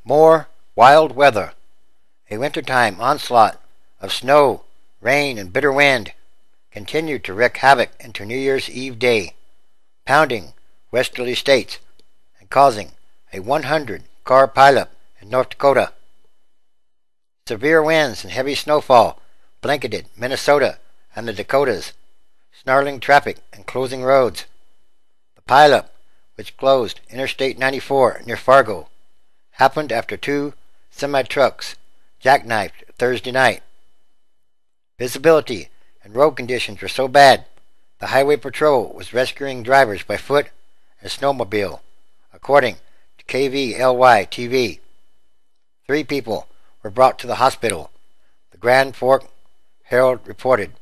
More wild weather. A wintertime onslaught of snow, rain, and bitter wind continued to wreak havoc into New Year's Eve day, pounding westerly states and causing a 100-car pileup in North Dakota. Severe winds and heavy snowfall blanketed Minnesota and the Dakotas, snarling traffic and closing roads. The pileup, which closed Interstate 94 near Fargo, happened after two semi-trucks jackknifed Thursday night. Visibility and road conditions were so bad, the Highway Patrol was rescuing drivers by foot and snowmobile, according to KVLY-TV. 3 people were brought to the hospital, the Grand Forks Herald reported.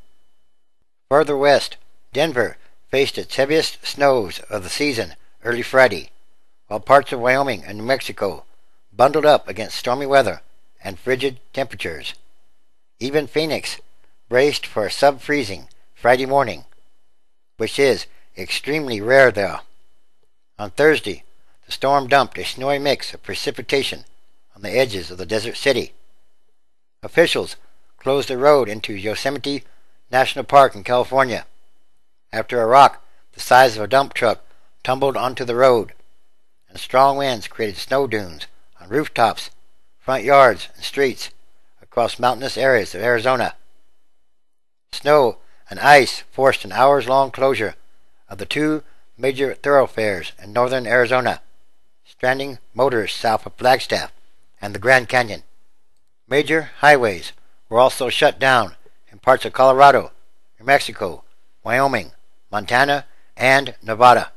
Further west, Denver faced its heaviest snows of the season early Friday, while parts of Wyoming and New Mexico bundled up against stormy weather and frigid temperatures. Even Phoenix braced for a sub-freezing Friday morning, which is extremely rare there. On Thursday, the storm dumped a snowy mix of precipitation on the edges of the desert city. Officials closed the road into Yosemite National Park in California after a rock the size of a dump truck tumbled onto the road, and strong winds created snow dunes on rooftops, front yards, and streets across mountainous areas of Arizona. Snow and ice forced an hours-long closure of the 2 major thoroughfares in northern Arizona, stranding motorists south of Flagstaff and the Grand Canyon. Major highways were also shut down in parts of Colorado, New Mexico, Wyoming, Montana, and Nevada.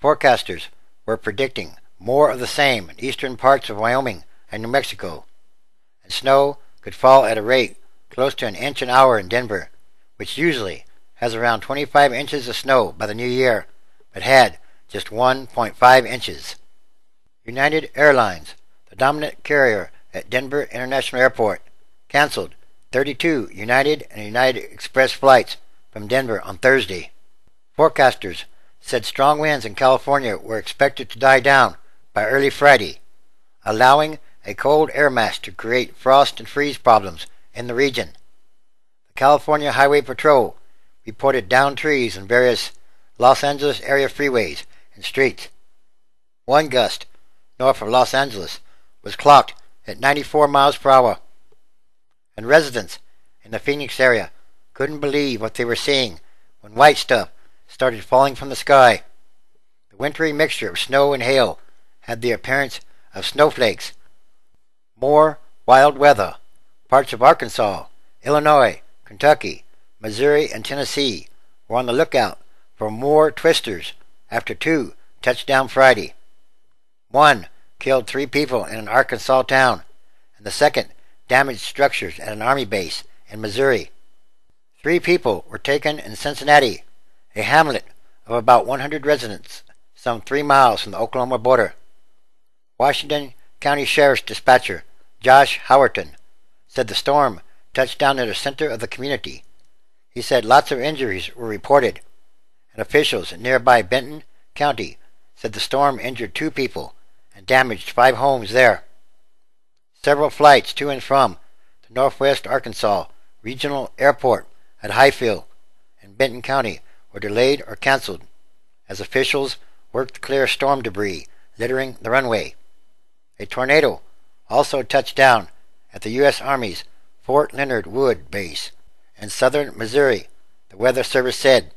Forecasters were predicting more of the same in eastern parts of Wyoming and New Mexico, and snow could fall at a rate close to an inch an hour in Denver, which usually has around 25 inches of snow by the new year, but had just 1.5 inches. United Airlines, the dominant carrier at Denver International Airport, canceled 32 United and United Express flights from Denver on Thursday. Forecasters said strong winds in California were expected to die down by early Friday, allowing a cold air mass to create frost and freeze problems in the region. The California Highway Patrol reported downed trees in various Los Angeles area freeways and streets. One gust north of Los Angeles was clocked at 94 miles per hour, and residents in the Phoenix area couldn't believe what they were seeing when white stuff started falling from the sky. The wintry mixture of snow and hail had the appearance of snowflakes. More wild weather. Parts of Arkansas, Illinois, Kentucky, Missouri, and Tennessee were on the lookout for more twisters after 2 touched down Friday. 1 killed 3 people in an Arkansas town, and the second damaged structures at an army base in Missouri. 3 people were taken in Cincinnati, a hamlet of about 100 residents, some 3 miles from the Oklahoma border. Washington County Sheriff's dispatcher Josh Howerton said the storm touched down at the center of the community. He said lots of injuries were reported, and officials in nearby Benton County said the storm injured 2 people and damaged 5 homes there. Several flights to and from the Northwest Arkansas Regional Airport at Highfield in Benton County were delayed or canceled as officials worked to clear storm debris littering the runway. A tornado also touched down at the U.S. Army's Fort Leonard Wood base in southern Missouri, the Weather Service said.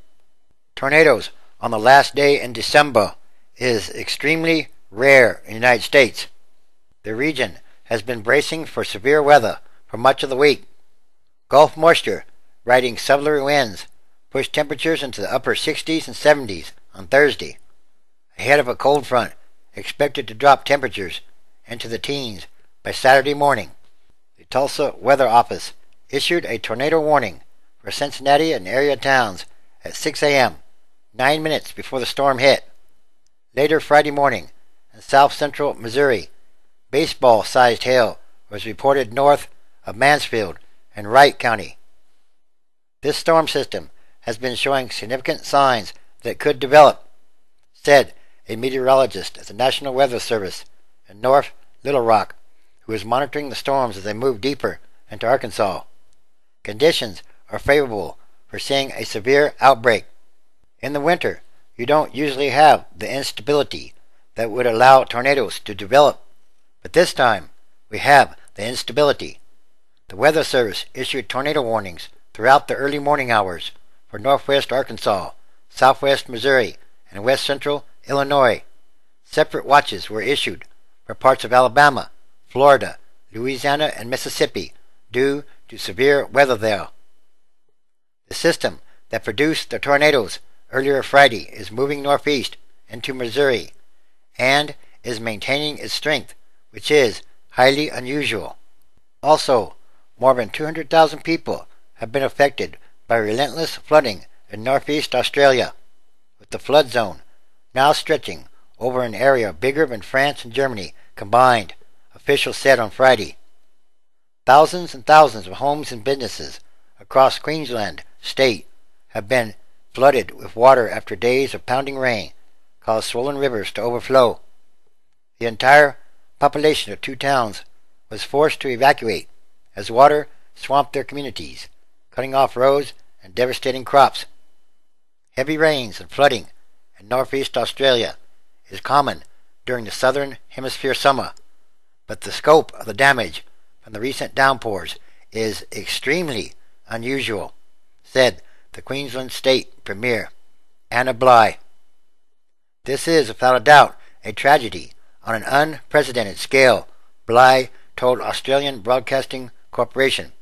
Tornadoes on the last day in December is extremely rare in the United States. The region has been bracing for severe weather for much of the week. Gulf moisture, riding southerly winds, pushed temperatures into the upper 60s and 70s on Thursday, ahead of a cold front expected to drop temperatures into the teens by Saturday morning. The Tulsa Weather Office issued a tornado warning for Cincinnati and area towns at 6 a.m., 9 minutes before the storm hit. Later Friday morning, in south-central Missouri, baseball-sized hail was reported north of Mansfield and Wright County. This storm system has been showing significant signs that it could develop, said a meteorologist at the National Weather Service in North Little Rock, who is monitoring the storms as they move deeper into Arkansas. Conditions are favorable for seeing a severe outbreak. In the winter, you don't usually have the instability that would allow tornadoes to develop, but this time we have the instability. The Weather Service issued tornado warnings throughout the early morning hours for northwest Arkansas, southwest Missouri, and west central Illinois. Separate watches were issued for parts of Alabama, Florida, Louisiana, and Mississippi due to severe weather there. The system that produced the tornadoes earlier Friday is moving northeast into Missouri and is maintaining its strength, which is highly unusual. Also, more than 200,000 people have been affected by relentless flooding in northeast Australia, with the flood zone now stretching over an area bigger than France and Germany combined, officials said on Friday. Thousands and thousands of homes and businesses across Queensland state have been flooded with water after days of pounding rain caused swollen rivers to overflow. The entire population of 2 towns was forced to evacuate as water swamped their communities, cutting off roads and devastating crops. Heavy rains and flooding in northeast Australia is common during the southern hemisphere summer, but the scope of the damage from the recent downpours is extremely unusual, said the Queensland State Premier, Anna Bligh. This is, without a doubt, a tragedy on an unprecedented scale, Bligh told Australian Broadcasting Corporation.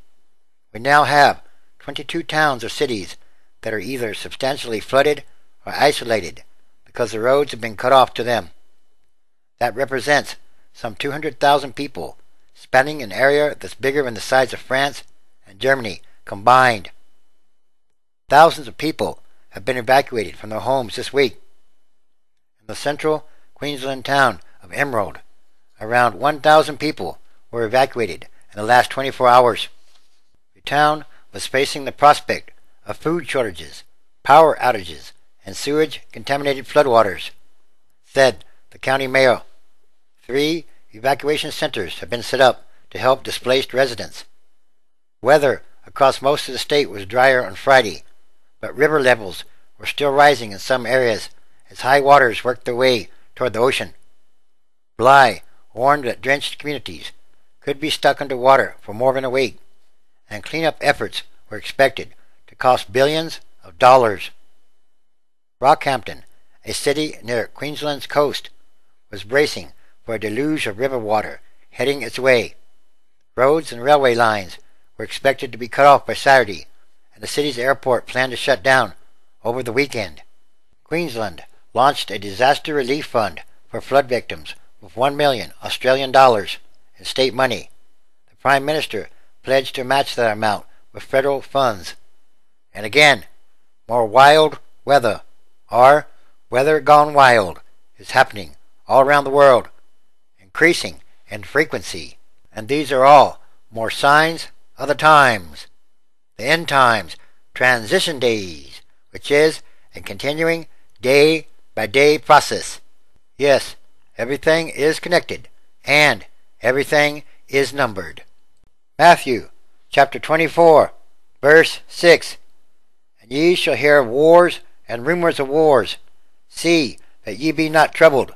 We now have 22 towns or cities that are either substantially flooded or isolated because the roads have been cut off to them. That represents some 200,000 people, spanning an area that's bigger than the size of France and Germany combined. Thousands of people have been evacuated from their homes this week. In the central Queensland town of Emerald, around 1,000 people were evacuated in the last 24 hours. The town was facing the prospect of food shortages, power outages, and sewage-contaminated floodwaters, said the county mayor. 3 evacuation centers have been set up to help displaced residents. Weather across most of the state was drier on Friday, but river levels were still rising in some areas as high waters worked their way toward the ocean. Bligh warned that drenched communities could be stuck under water for more than a week, and cleanup efforts were expected to cost billions of dollars. Rockhampton, a city near Queensland's coast, was bracing for a deluge of river water heading its way. Roads and railway lines were expected to be cut off by Saturday, and the city's airport planned to shut down over the weekend. Queensland launched a disaster relief fund for flood victims with $1 million Australian dollars in state money. The Prime Minister pledged to match that amount with federal funds. And again, more wild weather, or weather gone wild, is happening all around the world, increasing in frequency. And these are all more signs of the times. The end times, transition days, which is a continuing day-by-day process. Yes, everything is connected, and everything is numbered. Matthew chapter 24, verse 6. And ye shall hear of wars and rumors of wars. See that ye be not troubled,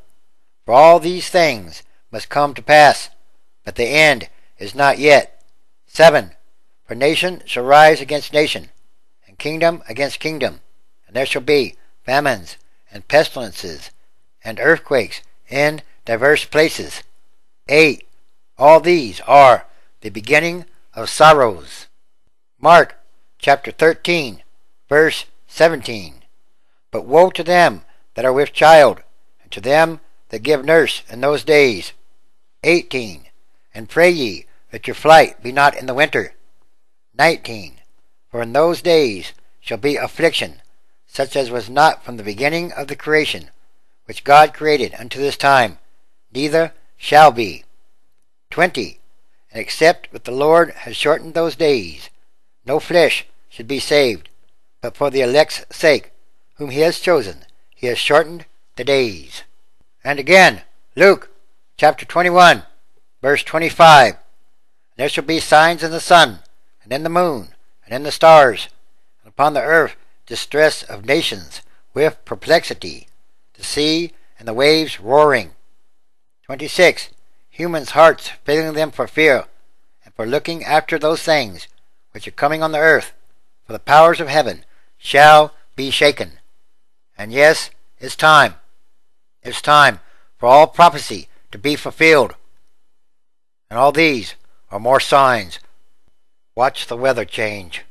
for all these things must come to pass, but the end is not yet. 7. For nation shall rise against nation, and kingdom against kingdom, and there shall be famines and pestilences and earthquakes in diverse places. 8. All these are the beginning of sorrows. Mark chapter 13, verse 17. But woe to them that are with child, and to them that give nurse in those days. 18. And pray ye that your flight be not in the winter. 19. For in those days shall be affliction, such as was not from the beginning of the creation, which God created unto this time, neither shall be. 20. And except that the Lord has shortened those days, no flesh should be saved, but for the elect's sake, whom he has chosen, he has shortened the days. And again, Luke chapter 21, Verse 25. There shall be signs in the sun, and in the moon, and in the stars, and upon the earth distress of nations, with perplexity, the sea and the waves roaring. 26. Humans' hearts failing them for fear, and for looking after those things which are coming on the earth, for the powers of heaven shall be shaken. And yes, it's time. It's time for all prophecy to be fulfilled. And all these are more signs. Watch the weather change.